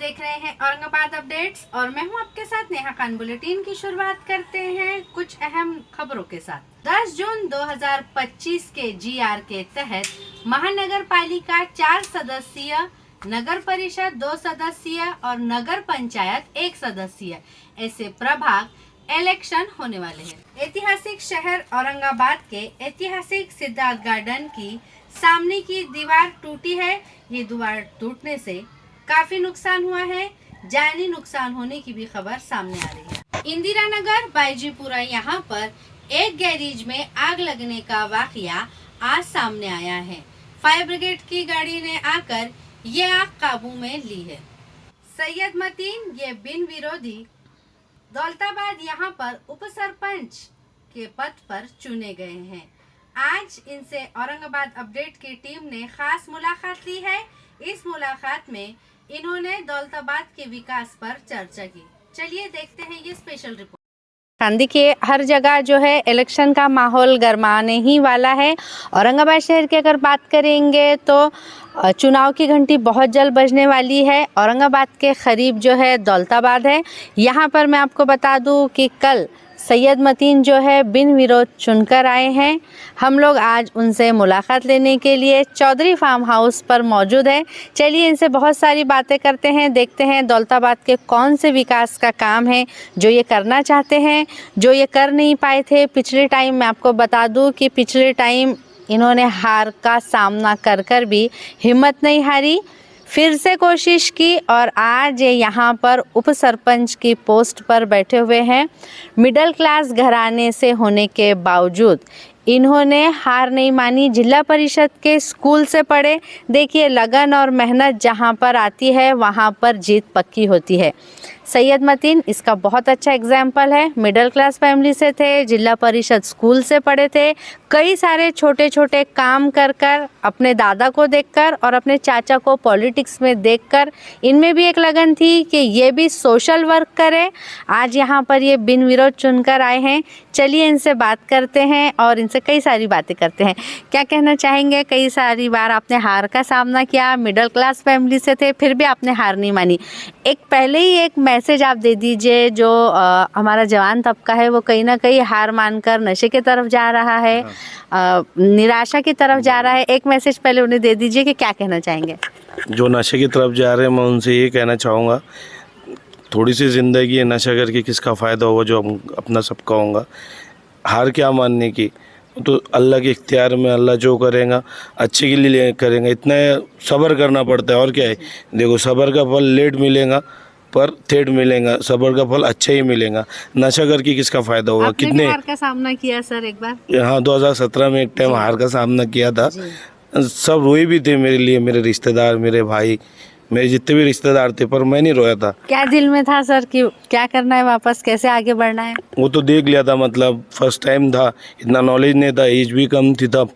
देख रहे हैं औरंगाबाद अपडेट्स और मैं हूं आपके साथ नेहा खान। बुलेटिन की शुरुआत करते हैं कुछ अहम खबरों के साथ। 10 जून 2025 के जीआर के तहत महानगर पालिका 4 सदस्यीय, नगर परिषद 2 सदस्यीय और नगर पंचायत 1 सदस्यीय ऐसे प्रभाग इलेक्शन होने वाले हैं। ऐतिहासिक शहर औरंगाबाद के ऐतिहासिक सिद्धार्थ गार्डन की सामने की दीवार टूटी है। ये दीवार टूटने से काफी नुकसान हुआ है, जानी नुकसान होने की भी खबर सामने आ रही है। इंदिरा नगर बाईजीपुरा यहाँ पर एक गैरेज में आग लगने का वाकया आज सामने आया है। फायर ब्रिगेड की गाड़ी ने आकर ये आग काबू में ली है। सैयद मतीन ये बिन विरोधी दौलताबाद यहाँ पर उप सरपंच के पद पर चुने गए हैं। आज इनसे औरंगाबाद अपडेट की टीम ने खास मुलाकात ली है। इस मुलाकात में इन्होंने दौलताबाद के विकास पर चर्चा की। चलिए देखते हैं ये स्पेशल रिपोर्ट। देखिए, हर जगह जो है इलेक्शन का माहौल गरमाने ही वाला है। औरंगाबाद शहर की अगर बात करेंगे तो चुनाव की घंटी बहुत जल्द बजने वाली है। औरंगाबाद के करीब जो है दौलताबाद है। यहाँ पर मैं आपको बता दूं कि कल सैयद मतीन जो है बिन विरोध चुनकर आए हैं। हम लोग आज उनसे मुलाकात लेने के लिए चौधरी फार्म हाउस पर मौजूद है। चलिए इनसे बहुत सारी बातें करते हैं, देखते हैं दौलताबाद के कौन से विकास का काम है जो ये करना चाहते हैं, जो ये कर नहीं पाए थे पिछले टाइम। मैं आपको बता दूं कि पिछले टाइम इन्होंने हार का सामना कर कर भी हिम्मत नहीं हारी, फिर से कोशिश की और आज ये यहाँ पर उप सरपंच की पोस्ट पर बैठे हुए हैं। मिडिल क्लास घराने से होने के बावजूद इन्होंने हार नहीं मानी। जिला परिषद के स्कूल से पढ़े। देखिए, लगन और मेहनत जहाँ पर आती है वहाँ पर जीत पक्की होती है। सैयद मतीन इसका बहुत अच्छा एग्जाम्पल है। मिडिल क्लास फैमिली से थे, जिला परिषद स्कूल से पढ़े थे। कई सारे छोटे छोटे काम कर कर, अपने दादा को देखकर और अपने चाचा को पॉलिटिक्स में देखकर इनमें भी एक लगन थी कि ये भी सोशल वर्क करे। आज यहाँ पर ये बिन विरोध चुनकर आए हैं। चलिए इनसे बात करते हैं और इनसे कई सारी बातें करते हैं। क्या कहना चाहेंगे? कई सारी बार आपने हार का सामना किया, मिडिल क्लास फैमिली से थे, फिर भी आपने हार नहीं मानी। एक पहले ही एक मैसेज आप दे दीजिए जो हमारा जवान तबका है वो कहीं ना कहीं हार मानकर नशे की तरफ जा रहा है, निराशा की तरफ जा रहा है। एक मैसेज पहले उन्हें दे दीजिए कि क्या कहना चाहेंगे। जो नशे की तरफ जा रहे हैं मैं उनसे ये कहना चाहूँगा, थोड़ी सी ज़िंदगी है, नशा करके किसका फ़ायदा होगा जो अपना सबका होगा। हार क्या मानने की, तो अल्लाह के इख्तियार में, अल्लाह जो करेगा अच्छे के लिए करेंगे। इतना सब्र करना पड़ता है और क्या है। देखो, सब्र का फल लेट मिलेगा पर थेट मिलेगा, सब्र का फल अच्छा ही मिलेगा। नशा करके किसका फ़ायदा होगा। कितने हार का सामना किया सर एक बार? हाँ, 2017 में एक टाइम हार का सामना किया था। सब रोए भी थे मेरे लिए, मेरे रिश्तेदार, मेरे भाई, मेरे जितने भी रिश्तेदार थे, पर मैं नहीं रोया था। क्या दिल में था सर कि क्या करना है, वापस कैसे आगे बढ़ना है? वो तो देख लिया था, मतलब फर्स्ट टाइम था, इतना नॉलेज नहीं था, एज भी कम थी तब।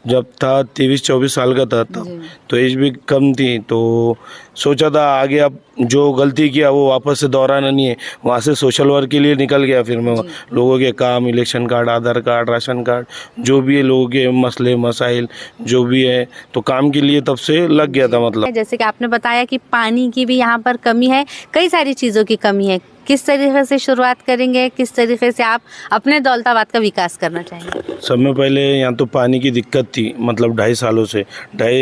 जब था 23-24 साल का था तब, तो एज भी कम थी। तो सोचा था आगे अब जो गलती किया वो वापस से दोहराना नहीं है। वहाँ से सोशल वर्क के लिए निकल गया। फिर मैं लोगों के काम, इलेक्शन कार्ड, आधार कार्ड, राशन कार्ड, जो भी है लोगों के मसले मसाइल जो भी है, तो काम के लिए तब से लग गया था। मतलब जैसे कि आपने बताया कि पानी की भी यहाँ पर कमी है, कई सारी चीज़ों की कमी है। किस तरीके से शुरुआत करेंगे, किस तरीके से आप अपने दौलताबाद का विकास करना चाहेंगे? सब में पहले यहाँ तो पानी की दिक्कत थी, मतलब 2.5 सालों से,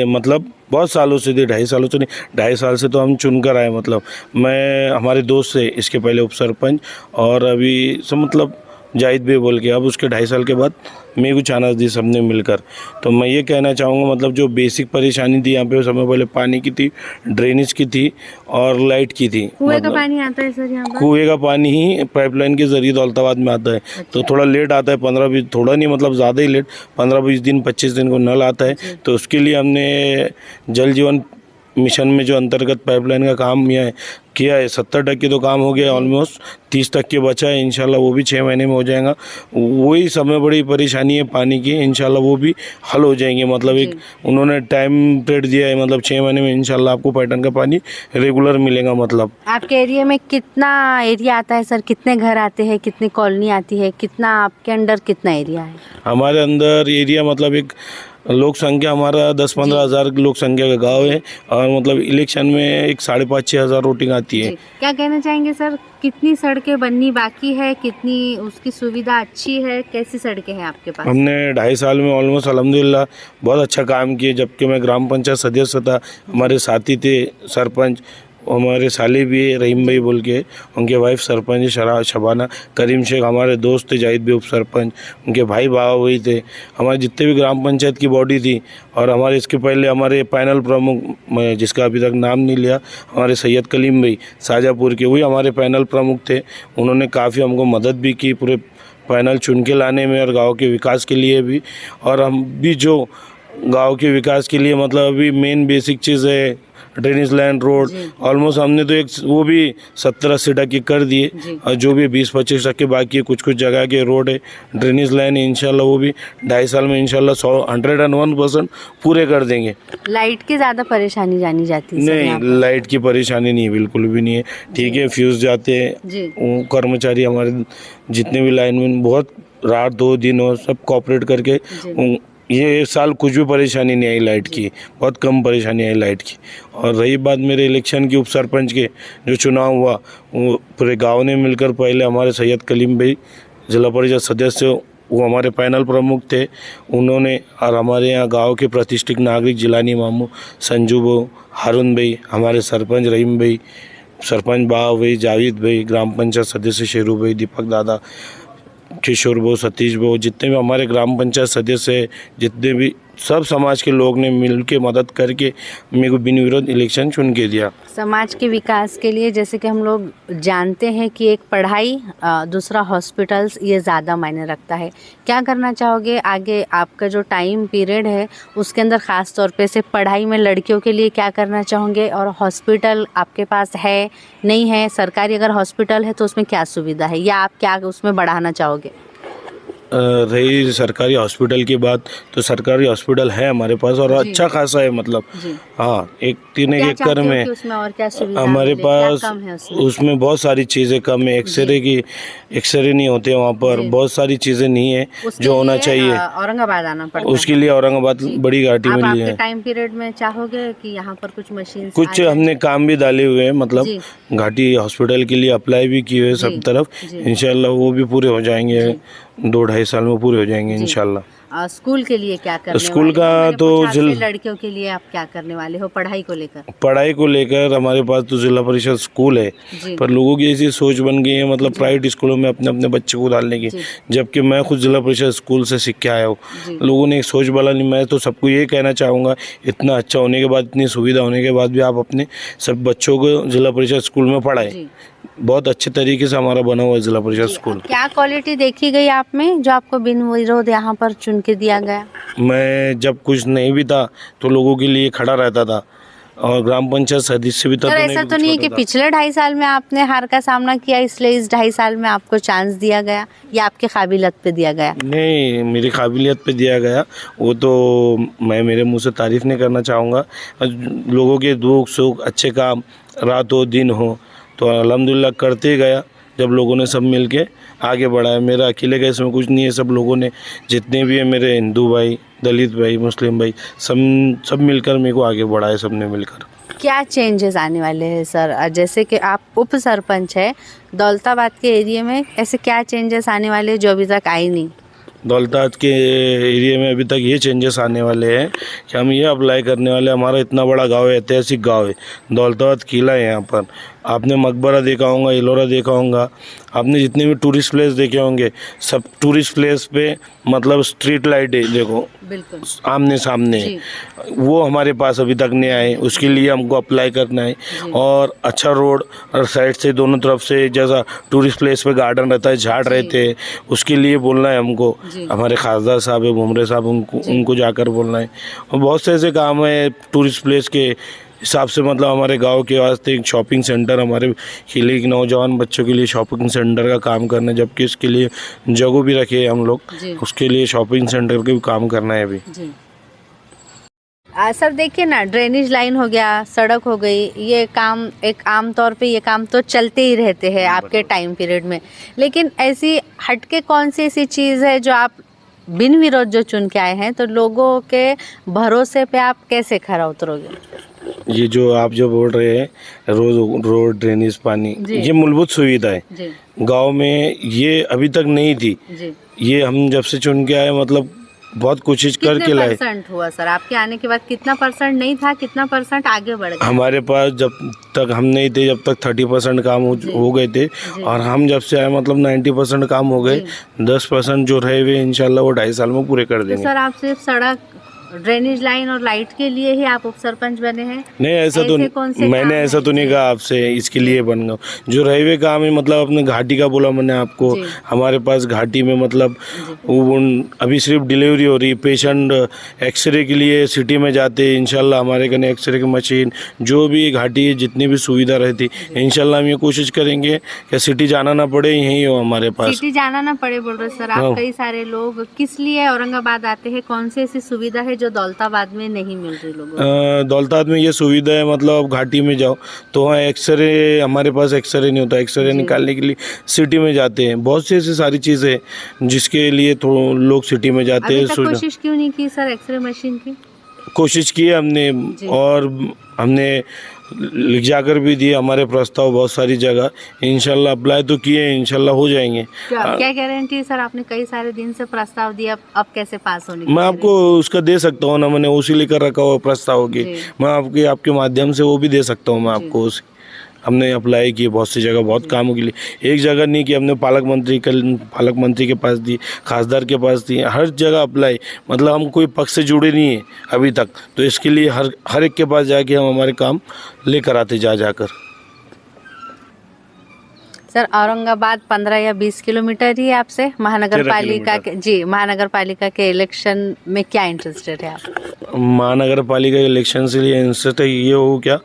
मतलब बहुत सालों से थी, 2.5 सालों से नहीं, 2.5 साल से तो हम चुनकर आए। मतलब मैं, हमारे दोस्त से इसके पहले उप सरपंच और अभी सब, मतलब जाहिद भी बोल के, अब उसके 2.5 साल के बाद मेरे को चांस दी सबने मिलकर। तो मैं ये कहना चाहूँगा, मतलब जो बेसिक परेशानी थी यहाँ पे समय पहले पानी की थी, ड्रेनेज की थी और लाइट की थी। कुएं का पानी आता है सर यहाँ पर? कुएं का पानी ही पाइपलाइन के जरिए दौलताबाद में आता है। तो थोड़ा लेट आता है, 15-20, थोड़ा नहीं मतलब ज़्यादा ही लेट, 15-20 दिन 25 दिन को नल आता है। तो उसके लिए हमने जल जीवन मिशन में जो अंतर्गत पाइपलाइन का काम किया है, 70% तो काम हो गया, ऑलमोस्ट 30% बचा है। इंशाल्लाह वो भी 6 महीने में हो जाएगा। वही समय बड़ी परेशानी है पानी की, इंशाल्लाह वो भी हल हो जाएंगे। मतलब एक उन्होंने टाइम पीरियड दिया है, मतलब 6 महीने में इंशाल्लाह आपको पैटर्न का पानी रेगुलर मिलेगा। मतलब आपके एरिया में कितना एरिया आता है सर? कितने घर आते हैं, कितनी कॉलोनी आती है, कितना आपके अंडर कितना एरिया है? हमारे अंदर एरिया मतलब एक लोक संख्या हमारा 10-15 हज़ार लोक संख्या का गांव है और मतलब इलेक्शन में एक 5,500-6 हज़ार वोटिंग आती है। जी। क्या कहना चाहेंगे सर, कितनी सड़कें बननी बाकी है, कितनी उसकी सुविधा अच्छी है, कैसी सड़कें हैं आपके पास? हमने 2.5 साल में ऑलमोस्ट अल्हम्दुलिल्लाह बहुत अच्छा काम किया। जबकि मैं ग्राम पंचायत सदस्य था, हमारे साथी थे सरपंच, हमारे साले भी है रहीम भाई बोल के, उनके वाइफ सरपंच है शबाना, करीम शेख हमारे दोस्त थे, जाहिद भी उप सरपंच, उनके भाई बाबा वही थे। हमारे जितने भी ग्राम पंचायत की बॉडी थी और हमारे इसके पहले हमारे पैनल प्रमुख, मैं जिसका अभी तक नाम नहीं लिया, हमारे सैयद कलीम भाई शाहजहाँपुर के, वही हमारे पैनल प्रमुख थे। उन्होंने काफ़ी हमको मदद भी की पूरे पैनल चुन के लाने में और गाँव के विकास के लिए भी। और हम भी जो गांव के विकास के लिए मतलब अभी मेन बेसिक चीज़ है ड्रेनेज लाइन रोड, ऑलमोस्ट हमने तो एक वो भी 70-80 टके कर दिए और जो भी 20-25 टके बाकी है कुछ कुछ जगह के रोड है ड्रेनेज लाइन है, इंशाल्लाह वो भी 2.5 साल में इंशाल्लाह 101% पूरे कर देंगे। लाइट की ज़्यादा परेशानी जानी जाती है? नहीं, लाइट की परेशानी नहीं है, बिल्कुल भी नहीं है। ठीक है, फ्यूज़ जाते हैं, वो कर्मचारी हमारे जितने भी लाइनमैन बहुत रात 2 दिन और सब कोऑपरेट करके ये साल कुछ भी परेशानी नहीं आई लाइट की, बहुत कम परेशानी आई लाइट की। और रही बात मेरे इलेक्शन की उप सरपंच के, जो चुनाव हुआ वो पूरे गांव ने मिलकर, पहले हमारे सैयद कलीम भाई जिला परिषद सदस्य वो हमारे पैनल प्रमुख थे, उन्होंने, और हमारे यहाँ गांव के प्रतिष्ठित नागरिक जिलानी मामू संजू भाई, हारून भाई, हमारे सरपंच रहीम भाई, सरपंच बाबा भाई, जावेद भाई, ग्राम पंचायत सदस्य शेरू भाई, दीपक दादा, किशोर भाऊ, सतीश भाऊ, जितने भी हमारे ग्राम पंचायत सदस्य हैं, जितने भी सब समाज के लोग ने मिल के मदद करके मेरे को बिन विरोध इलेक्शन चुन के दिया। समाज के विकास के लिए जैसे कि हम लोग जानते हैं कि एक पढ़ाई, दूसरा हॉस्पिटल्स, ये ज़्यादा मायने रखता है। क्या करना चाहोगे आगे? आपका जो टाइम पीरियड है उसके अंदर ख़ास तौर पे से पढ़ाई में लड़कियों के लिए क्या करना चाहोगे? और हॉस्पिटल आपके पास है, नहीं है? सरकारी अगर हॉस्पिटल है तो उसमें क्या सुविधा है, या आप क्या उसमें बढ़ाना चाहोगे? रही सरकारी हॉस्पिटल की बात, तो सरकारी हॉस्पिटल है हमारे पास और अच्छा खासा है, मतलब हाँ, 3 एकड़ में उसमें और क्या सुविधा हमारे मिले? पास क्या कम है उसमें बहुत सारी चीज़ें कम है। एक्सरे नहीं होते वहाँ पर, बहुत सारी चीज़ें नहीं है जो होना चाहिए। औरंगाबाद आना पड़ता है उसके लिए औरंगाबाद बड़ी घाटी में लिए है। टाइम पीरियड में चाहोगे कि यहाँ पर कुछ मशीन, कुछ हमने काम भी डाले हुए हैं, मतलब घाटी हॉस्पिटल के लिए अप्लाई भी किए हुए सब तरफ, इंशाल्लाह वो भी पूरे हो जाएंगे, 2-2.5 साल में पूरे हो जाएंगे इंशाल्लाह। स्कूल के लिए क्या करने स्कूल वाले का हो? तो लड़कियों के लिए आप क्या करने वाले हो पढ़ाई को लेकर? पढ़ाई को लेकर हमारे पास तो जिला परिषद स्कूल है, पर लोगों की ऐसी सोच बन गई है, मतलब प्राइवेट स्कूलों में अपने अपने बच्चे को डालने की, जबकि मैं खुद जिला परिषद स्कूल से सीख के आया हूँ। लोगों ने एक सोच बना ली। मैं तो सबको ये कहना चाहूँगा, इतना अच्छा होने के बाद, इतनी सुविधा होने के बाद भी आप अपने सब बच्चों को जिला परिषद स्कूल में पढ़ाएं। बहुत अच्छे तरीके से हमारा बना हुआ है जिला परिषद स्कूल। क्या क्वालिटी देखी गई आप में जो आपको बिन विरोध यहाँ पर चुन के दिया गया? मैं जब कुछ नहीं भी था तो लोगों के लिए खड़ा रहता था, और ग्राम पंचायत सदस्य भी था। ऐसा तो नहीं है कि पिछले 2.5 साल में आपने हार का सामना किया इसलिए इस 2.5 साल में आपको चांस दिया गया, या आपके काबिलियत पे दिया गया? नहीं, मेरी काबिलियत पे दिया गया, वो तो मैं मेरे मुंह से तारीफ नहीं करना चाहूँगा। लोगों के दुख सुख, अच्छे काम, रात हो दिन हो, तो अल्हम्दुलिल्लाह करते गया। जब लोगों ने सब मिल के आगे बढ़ाया, मेरा अकेले का इसमें कुछ नहीं है, सब लोगों ने, जितने भी है मेरे हिंदू भाई, दलित भाई, मुस्लिम भाई, सब मिलकर मेरे को आगे बढ़ाया, सब ने मिलकर। क्या चेंजेस आने वाले हैं सर? जैसे कि आप उप सरपंच है दौलताबाद के एरिया में, ऐसे क्या चेंजेस आने वाले हैं जो अभी तक आए नहीं? दौलताबाद के एरिया में अभी तक ये चेंजेस आने वाले हैं कि हम ये अप्लाई करने वाले, हमारा इतना बड़ा गांव है, ऐतिहासिक गांव है, दौलताबाद किला है। यहाँ पर आपने मकबरा देखा होगा, एलोरा देखा होगा, आपने जितने भी टूरिस्ट प्लेस देखे होंगे, सब टूरिस्ट प्लेस पे मतलब स्ट्रीट लाइट है, देखो बिल्कुल आमने सामने, वो हमारे पास अभी तक नहीं आए। उसके लिए हमको अप्लाई करना है, और अच्छा रोड और साइड से दोनों तरफ से, जैसा टूरिस्ट प्लेस पे गार्डन रहता है, झाड़ रहते हैं, उसके लिए बोलना है हमको। हमारे खासदार साहब है, भुमरे साहब, उनको जाकर बोलना है। और बहुत से ऐसे काम है टूरिस्ट प्लेस के हिसाब से, मतलब हमारे गांव के वास्ते एक शॉपिंग सेंटर, हमारे किले के नौजवान बच्चों के लिए शॉपिंग सेंटर का काम करना है, जबकि इसके लिए जगह भी रखे हम लोग, उसके लिए शॉपिंग सेंटर का भी काम करना है अभी। सर देखिए ना, ड्रेनेज लाइन हो गया, सड़क हो गई, ये काम एक आम तौर पे ये काम तो चलते ही रहते हैं आपके टाइम पीरियड में, लेकिन ऐसी हटके कौन सी ऐसी चीज़ है जो आप बिन विरोध जो चुन के आए हैं, तो लोगों के भरोसे पे आप कैसे खरा उतरोगे? ये जो आप जो बोल रहे हैं रोड ड्रेनेज पानी, जी। ये मूलभूत सुविधा है जी गांव में, ये अभी तक नहीं थी। जी। ये हम जब से चुन के आए मतलब बहुत कोशिश करके कितने लाए। परसेंट हुआ सर आपके आने के बाद? कितना परसेंट नहीं था, कितना परसेंट आगे बढ़ गया? हमारे पास जब तक हम नहीं थे, जब तक 30% काम हो गए थे, और हम जब से आए मतलब 90% काम हो गए। 10% जो रहे हुए इंशाल्लाह वो 2.5 साल में पूरे कर तो देंगे। सर आप सिर्फ सड़क, ड्रेनेज लाइन और लाइट के लिए ही आप उप सरपंच बने हैं? नहीं, ऐसा तो ऐसे कौन से मैंने काम ऐसा हैं? तो नहीं जी। कहा आपसे इसके लिए बन गया। जो रहे हुए काम है मतलब अपने घाटी का बोला मैंने आपको। जी। हमारे पास घाटी में मतलब अभी सिर्फ डिलीवरी हो रही है। पेशेंट एक्सरे के लिए सिटी में जाते हैं, इंशाल्लाह हमारे कने एक्सरे की मशीन, जो भी घाटी है जितनी भी सुविधा रहती, इंशाल्लाह हम ये कोशिश करेंगे कि सिटी जाना ना पड़े, यहीं हो हमारे पास। सिटी जाना ना पड़े बोल रहे सर हाँ। आप। कई सारे लोग किस लिए औरंगाबाद आते हैं? कौन सी ऐसी सुविधा है जो दौलताबाद में नहीं मिल रही लोगों को? दौलताबाद में ये सुविधा है मतलब आप घाटी में जाओ तो वहाँ एक्सरे, हमारे पास एक्सरे नहीं होता, एक्सरे जी। निकालने के लिए सिटी में जाते हैं। बहुत सी ऐसी सारी चीज़ें जिसके लिए तो लोग सिटी में जाते अभी हैं। तक कोशिश क्यों नहीं की सर एक्सरे मशीन की? कोशिश की है हमने, जी। और हमने लिख जाकर भी दिए हमारे प्रस्ताव बहुत सारी जगह। इंशाल्लाह अप्लाई तो किए, इंशाल्लाह हो जाएंगे। क्या गारंटी है सर? आपने कई सारे दिन से प्रस्ताव दिया, अब कैसे पास होने की मैं आपको उसका दे सकता हूँ ना, मैंने उसी लेकर रखा हुआ प्रस्ताव की। जी। मैं आपके माध्यम से वो भी दे सकता हूँ मैं जी। आपको उसी। हमने अप्लाई किए बहुत सी जगह, बहुत कामों के लिए। एक जगह नहीं कि हमने पालक मंत्री के पास दी, खासदार के पास दी, हर जगह अप्लाई। मतलब हम कोई पक्ष से जुड़े नहीं है अभी तक, तो इसके लिए हर एक के पास जाके हम हमारे काम लेकर आते जाकर। सर औरंगाबाद 15 या 20 किलोमीटर ही है आपसे। महानगर 13 पालिका के, जी, महानगर पालिका के इलेक्शन में क्या इंटरेस्टेड है आप? महानगर पालिका इलेक्शन से लिए इंटरेस्ट है ये हो क्या,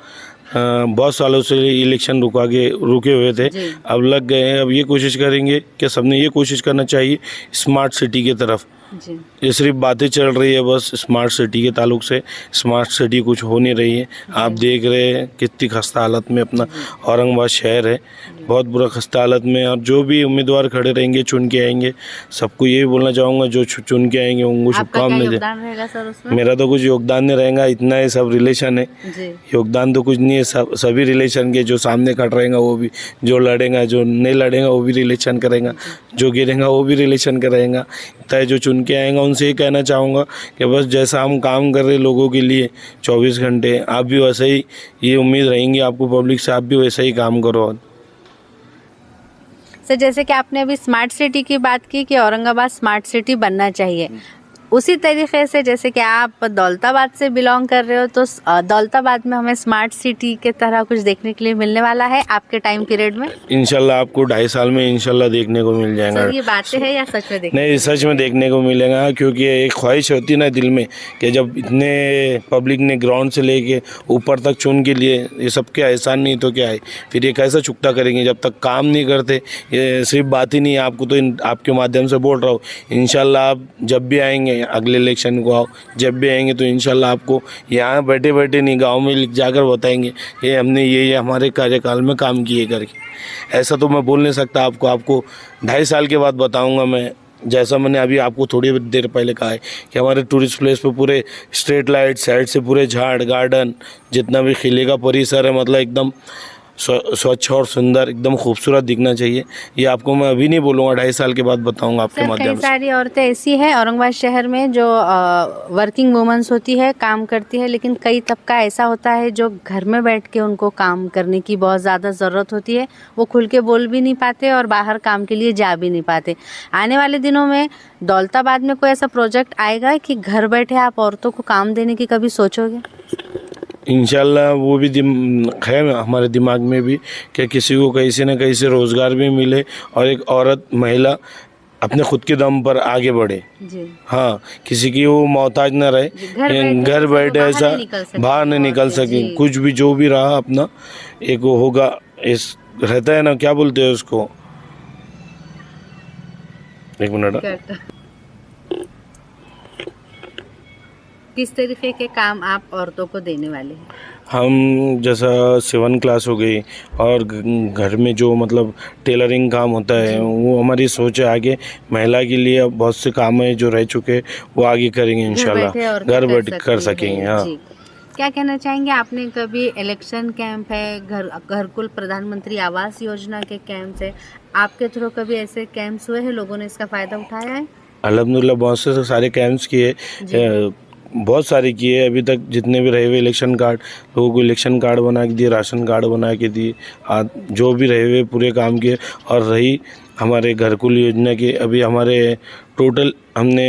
बहुत सालों से इलेक्शन रुके हुए थे, जी। अब लग गए हैं। अब ये कोशिश करेंगे कि सबने ये कोशिश करना चाहिए स्मार्ट सिटी की तरफ। जी। ये सिर्फ बातें चल रही है बस स्मार्ट सिटी के ताल्लुक से, स्मार्ट सिटी कुछ हो नहीं रही है। आप देख रहे हैं कितनी खस्ता हालत में अपना औरंगाबाद शहर है, बहुत बुरा खस्ता हालत में। और जो भी उम्मीदवार खड़े रहेंगे, चुन के आएंगे, सबको यही बोलना चाहूँगा जो चुन के आएंगे उनको आपका क्या शुभकामनाएं। योगदान रहेगा सर उसमें? मेरा तो कुछ योगदान नहीं रहेगा, इतना ही सब रिलेशन है। जी। योगदान तो कुछ नहीं है, सभी रिलेशन के, जो सामने खड़ रहेगा वो भी, जो लड़ेगा, जो नहीं लड़ेगा वो भी रिलेशन करेगा, जो गिरेगा वो भी रिलेशन करेगा। इतना जो चुन के आएगा उनसे ही कहना चाहूँगा कि बस जैसा हम काम कर रहे लोगों के लिए 24 घंटे, आप भी वैसे ही, ये उम्मीद रहेंगी आपको पब्लिक से, आप भी वैसा ही काम करो। सर जैसे कि आपने अभी स्मार्ट सिटी की बात की कि औरंगाबाद स्मार्ट सिटी बनना चाहिए, उसी तरीके से जैसे कि आप दौलताबाद से बिलोंग कर रहे हो, तो दौलताबाद में हमें स्मार्ट सिटी के तरह कुछ देखने के लिए मिलने वाला है आपके टाइम पीरियड में? इंशाल्लाह आपको 2.5 साल में इंशाल्लाह देखने को मिल जाएगा। सर ये बातें हैं या सच में देखने? नहीं, सच में देखने को मिलेगा, क्योंकि एक ख्वाहिश होती है ना दिल में कि जब इतने पब्लिक ने ग्राउंड से लेके ऊपर तक चुन के लिए, ये सबके एहसान नहीं तो क्या है, फिर ये कैसा चुकता करेंगे जब तक काम नहीं करते। ये सिर्फ बात ही नहीं है, आपको तो आपके माध्यम से बोल रहा हूँ, इंशाल्लाह आप जब भी आएंगे, अगले इलेक्शन को आओ, जब भी आएंगे तो इंशाल्लाह आपको यहाँ बैठे बैठे नहीं, गाँव में लिख जाकर बताएंगे ये हमने ये हमारे कार्यकाल में काम किए करके। ऐसा तो मैं बोल नहीं सकता आपको 2.5 साल के बाद बताऊँगा मैं। जैसा मैंने अभी आपको थोड़ी देर पहले कहा है कि हमारे टूरिस्ट प्लेस पे पूरे स्ट्रीट लाइट, साइड से पूरे झाड़, गार्डन, जितना भी खिले का परिसर है, मतलब एकदम स्वच्छ और सुंदर, एकदम खूबसूरत दिखना चाहिए। ये आपको मैं अभी नहीं बोलूँगा, 2.5 साल के बाद बताऊँगा आपके माध्यम कई से। सारी औरतें ऐसी हैं औरंगाबाद शहर में जो वर्किंग वुमेन्स होती है, काम करती है, लेकिन कई तबका ऐसा होता है जो घर में बैठ के उनको काम करने की बहुत ज़्यादा ज़रूरत होती है, वो खुल के बोल भी नहीं पाते और बाहर काम के लिए जा भी नहीं पाते। आने वाले दिनों में दौलताबाद में कोई ऐसा प्रोजेक्ट आएगा कि घर बैठे आप औरतों को काम देने की कभी सोचोगे? इंशाल्लाह वो भी है हमारे दिमाग में भी कि किसी को कहीं ना कहीं से रोज़गार भी मिले और एक औरत, महिला अपने खुद के दम पर आगे बढ़े। जी। हाँ, किसी की वो मोहताज ना रहे, घर बैठे ऐसा बाहर नहीं निकल सके, कुछ भी जो भी रहा अपना एक वो होगा, इस रहता है ना, क्या बोलते हैं उसको, एक मिनट, किस तरीके के काम आप औरतों को देने वाले हैं? हम जैसा 7 क्लास हो गई और घर में जो मतलब टेलरिंग काम होता है वो हमारी सोच है आगे महिला के लिए अब बहुत से काम है जो रह चुके वो आगे करेंगे इंशाल्लाह घर बैठ कर सकेंगे। हाँ जी। क्या कहना चाहेंगे, आपने कभी इलेक्शन कैंप है, घरकुल प्रधानमंत्री आवास योजना के कैंप है, आपके थ्रू कभी ऐसे कैंप्स हुए हैं, लोगों ने इसका फ़ायदा उठाया है? अल्हम्दुलिल्लाह बहुत से सारे कैंप्स किए, बहुत सारे किए अभी तक जितने भी रहे हुए इलेक्शन कार्ड लोगों को इलेक्शन कार्ड बना के दिए, राशन कार्ड बना के दिए, जो भी रहे हुए पूरे काम किए। और रही हमारे घरकुल योजना की, अभी हमारे टोटल हमने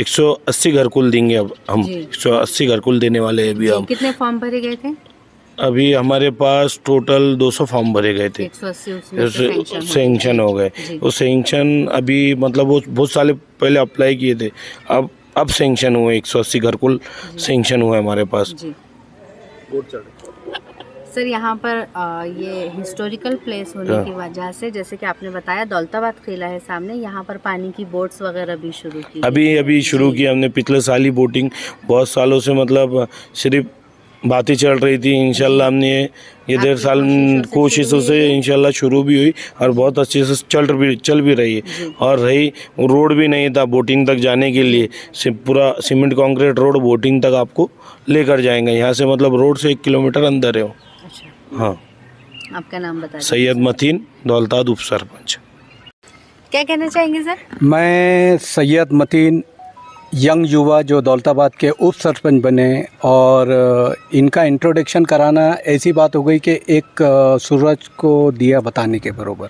180 घरकुल देंगे। अब हम 180 घरकुल देने वाले हैं अभी हम। कितने फॉर्म भरे गए थे? अभी हमारे पास टोटल 200 फॉर्म भरे गए थे, 180 सेंक्शन हो गए। वो सेंक्शन अभी मतलब वो बहुत साल पहले अप्लाई किए थे, अब सेंक्शन हुए 180 घरकुल सेंक्शन हुए हमारे पास। जी सर, यहाँ पर ये हिस्टोरिकल प्लेस होने की वजह से, जैसे कि आपने बताया दौलताबाद किला है सामने, यहाँ पर पानी की बोट्स वगैरह भी शुरू की, अभी शुरू की हमने। पिछले साल ही बोटिंग बहुत सालों से मतलब सिर्फ बातें चल रही थी, इंशाल्लाह हमने ये 1.5 साल कोशिशों से इंशाल्लाह शुरू भी हुई और बहुत अच्छे से चल भी रही है। और रही रोड भी नहीं था बोटिंग तक जाने के लिए, पूरा सीमेंट कंक्रीट रोड बोटिंग तक आपको लेकर जाएंगे। यहाँ से मतलब रोड से 1 किलोमीटर अंदर है वो। अच्छा। हाँ। आपका नाम बताइए। सैयद मतीन, दौलताबाद उप सरपंच। क्या कहना चाहेंगे सर? मैं सैयद मतीन, यंग युवा जो दौलताबाद के उप सरपंच बने, और इनका इंट्रोडक्शन कराना ऐसी बात हो गई कि एक सूरज को दिया बताने के बराबर।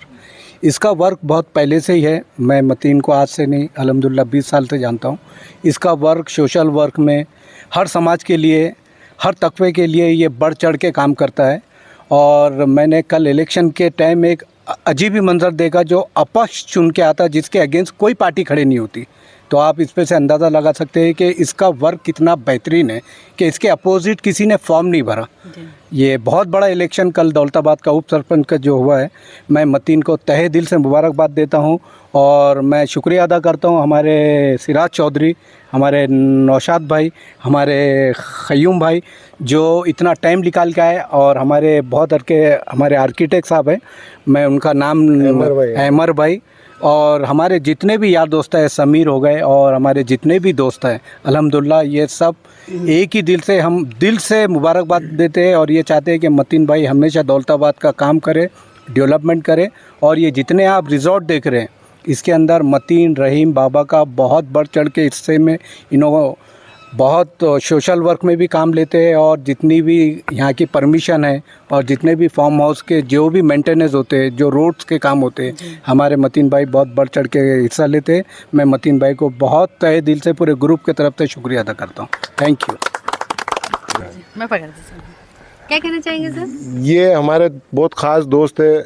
इसका वर्क बहुत पहले से ही है, मैं मतीन को आज से नहीं अल्हम्दुलिल्लाह 20 साल से जानता हूँ। इसका वर्क सोशल वर्क में हर समाज के लिए, हर तबके के लिए ये बढ़ चढ़ के काम करता है। और मैंने कल इलेक्शन के टाइम एक अजीब ही मंजर देखा, जो अपक्ष चुन के आता जिसके अगेंस्ट कोई पार्टी खड़े नहीं होती। तो आप इस पे से अंदाज़ा लगा सकते हैं कि इसका वर्क कितना बेहतरीन है कि इसके अपोजिट किसी ने फॉर्म नहीं भरा। ये बहुत बड़ा इलेक्शन कल दौलताबाद का उप सरपंच का जो हुआ है, मैं मतीन को तहे दिल से मुबारकबाद देता हूं। और मैं शुक्रिया अदा करता हूं हमारे सिराज चौधरी, हमारे नौशाद भाई, हमारे ख़यूम भाई जो इतना टाइम निकाल के आए, और हमारे बहुत हमारे आर्किटेक्ट साहब हैं, मैं उनका नाम अहमर भाई, और हमारे जितने भी यार दोस्त हैं, समीर हो गए, और हमारे जितने भी दोस्त हैं, अल्हम्दुलिल्लाह ये सब एक ही दिल से, हम दिल से मुबारकबाद देते हैं। और ये चाहते हैं कि मतीन भाई हमेशा दौलताबाद का काम करे, डेवलपमेंट करे। और ये जितने आप रिजॉर्ट देख रहे हैं, इसके अंदर मतीन, रहीम बाबा का बहुत बढ़ चढ़ के हिस्से में इन्होंने बहुत सोशल वर्क में भी काम लेते हैं। और जितनी भी यहाँ की परमिशन है, और जितने भी फार्म हाउस के जो भी मेंटेनेंस होते हैं, जो रोड्स के काम होते हैं, हमारे मतीन भाई बहुत बढ़ चढ़ के हिस्सा लेते हैं। मैं मतीन भाई को बहुत तहे दिल से पूरे ग्रुप की तरफ से शुक्रिया अदा करता हूँ। Thank you. मैं क्या कहना चाहेंगे सर? ये हमारे बहुत ख़ास दोस्त है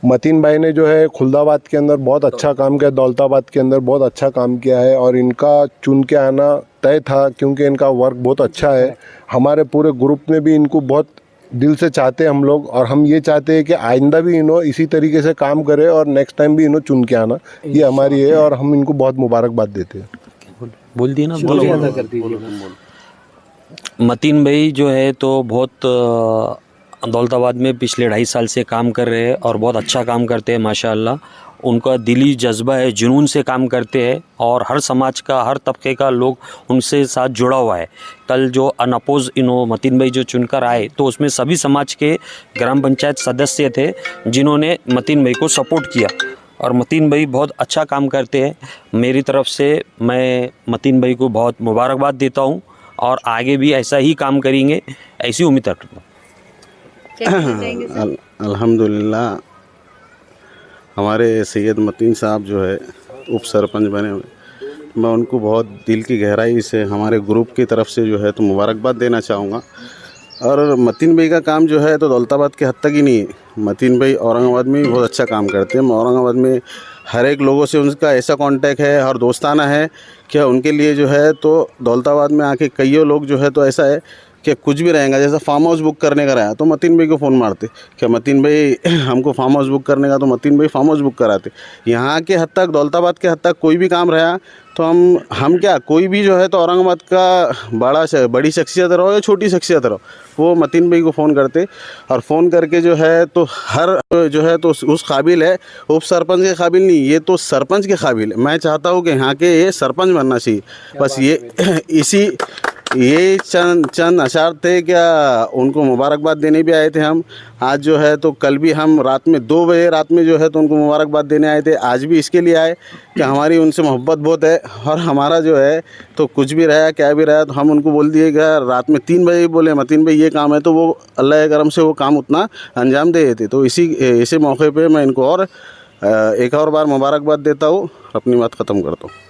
मतीन भाई ने, जो है खुलदाबाद के अंदर बहुत अच्छा काम किया, दौलताबाद के अंदर बहुत अच्छा काम किया है। और इनका चुन के आना तय था क्योंकि इनका वर्क बहुत अच्छा है। हमारे पूरे ग्रुप में भी इनको बहुत दिल से चाहते हैं हम लोग, और हम ये चाहते हैं कि आइंदा भी इन्हों इसी तरीके से काम करे और नेक्स्ट टाइम भी इन्हों चुन के आना, ये हमारी है। और हम इनको बहुत मुबारकबाद देते हैं। बोल दिए ना, मतीन भाई जो है तो बहुत दौलताबाद में पिछले 2.5 साल से काम कर रहे हैं और बहुत अच्छा काम करते हैं माशाअल्लाह। उनका दिली जज्बा है, जुनून से काम करते हैं, और हर समाज का, हर तबके का लोग उनसे साथ जुड़ा हुआ है। कल जो अनअपोज मतीन भाई जो चुनकर आए, तो उसमें सभी समाज के ग्राम पंचायत सदस्य थे जिन्होंने मतीन भाई को सपोर्ट किया, और मतीन भाई बहुत अच्छा काम करते हैं। मेरी तरफ से मैं मतीन भाई को बहुत मुबारकबाद देता हूँ, और आगे भी ऐसा ही काम करेंगे, ऐसी उम्मीद रखता हूँ। अल्हम्दुलिल्लाह हमारे सैयद मतीन साहब जो है उप सरपंच बने हुए, मैं उनको बहुत दिल की गहराई से हमारे ग्रुप की तरफ से जो है तो मुबारकबाद देना चाहूँगा। और मतीन भाई का काम जो है तो दौलताबाद के हद तक ही नहीं है, मतीन भाई औरंगाबाद में भी बहुत अच्छा काम करते हैं। औरंगाबाद में हर एक लोगों से उनका ऐसा कांटेक्ट है और दोस्ताना है कि उनके लिए जो है तो दौलताबाद में आके कईयों लोग जो है तो ऐसा है कि कुछ भी रहेगा, जैसे फार्म हाउस बुक करने का रहा तो मतीन भाई को फ़ोन मारते कि मतीन भाई हमको फार्म हाउस बुक करने का, तो मतीन भाई फार्म हाउस बुक कराते। यहाँ के हद तक, दौलताबाद के हद तक कोई भी काम रहा तो हम क्या, कोई भी जो है तो औरंगाबाद का बड़ी शख्सियत रहो या छोटी शख्सियत रहो, वो मतीन भाई को फ़ोन करते, और फ़ोन करके जो है तो हर जो है तो उस काबिल है, उप सरपंच के काबिल नहीं, ये तो सरपंच के काबिल है। मैं चाहता हूँ कि यहाँ के ये सरपंच बनना चाहिए। बस ये चंद अशार थे, क्या उनको मुबारकबाद देने भी आए थे हम। आज जो है तो कल भी हम रात में 2 बजे रात में जो है तो उनको मुबारकबाद देने आए थे। आज भी इसके लिए आए कि हमारी उनसे मोहब्बत बहुत है, और हमारा जो है तो कुछ भी रहा क्या भी रहा तो हम उनको बोल दिए कि रात में 3 बजे बोले मतीन भाई ये काम है, तो वो अल्लाह के करम से वो काम उतना अंजाम दे देते। तो इसी मौके पर मैं इनको और एक और बार मुबारकबाद देता हूँ, अपनी बात ख़त्म करता हूँ।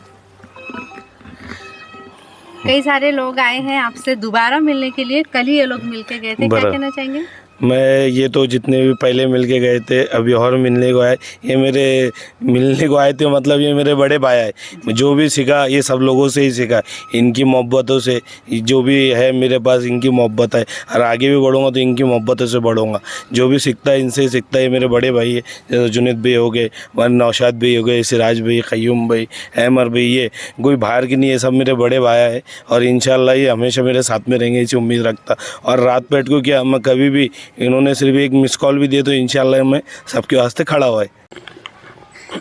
कई सारे लोग आए हैं आपसे दोबारा मिलने के लिए, कल ही ये लोग मिलके गए थे, क्या कहना चाहेंगे? मैं ये तो जितने भी पहले मिल के गए थे अभी और मिलने को आए, ये मेरे मिलने को आए थे, मतलब ये मेरे बड़े भाई है। जो भी सीखा ये सब लोगों से ही सीखा, इनकी मोहब्बतों से, जो भी है मेरे पास इनकी मोहब्बत है, और आगे भी बढ़ूँगा तो इनकी मोहब्बतों से बढ़ूँगा। जो भी सीखता है इनसे ही सीखता है। ये मेरे बड़े भाई है, जैसे जुनेद भाई हो गए, वन नौशाद भाई हो गए, सिराज भाई, क़य्यूम भाई, अहमर भाई, ये कोई बाहर की नहीं है, सब मेरे बड़े भाई है, और इंशाल्लाह ये हमेशा मेरे साथ में रहेंगे, इसी उम्मीद रखता। और रात बैठ को क्या, मैं कभी भी, इन्होंने सिर्फ एक मिस कॉल भी दिए तो इंशाल्लाह मैं सबके वास्ते खड़ा हुआ है।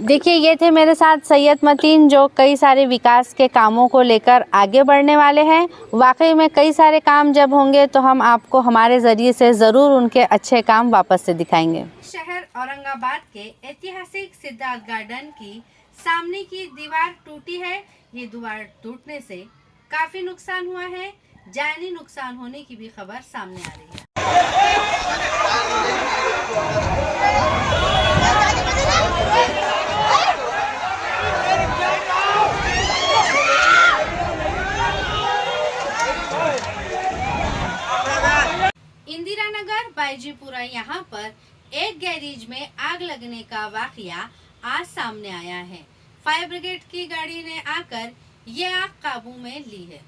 देखिए, ये थे मेरे साथ सैयद मतीन, जो कई सारे विकास के कामों को लेकर आगे बढ़ने वाले हैं। वाकई में कई सारे काम जब होंगे तो हम आपको हमारे ज़रिए से ज़रूर उनके अच्छे काम वापस से दिखाएंगे। शहर औरंगाबाद के ऐतिहासिक सिद्धार्थ गार्डन की सामने की दीवार टूटी है। ये दीवार टूटने से काफ़ी नुकसान हुआ है, जानी नुकसान होने की भी खबर सामने आ रही है। इंदिरा नगर बाईजीपुरा यहाँ पर एक गैरेज में आग लगने का वाकया आज सामने आया है। फायर ब्रिगेड की गाड़ी ने आकर ये आग काबू में ली है।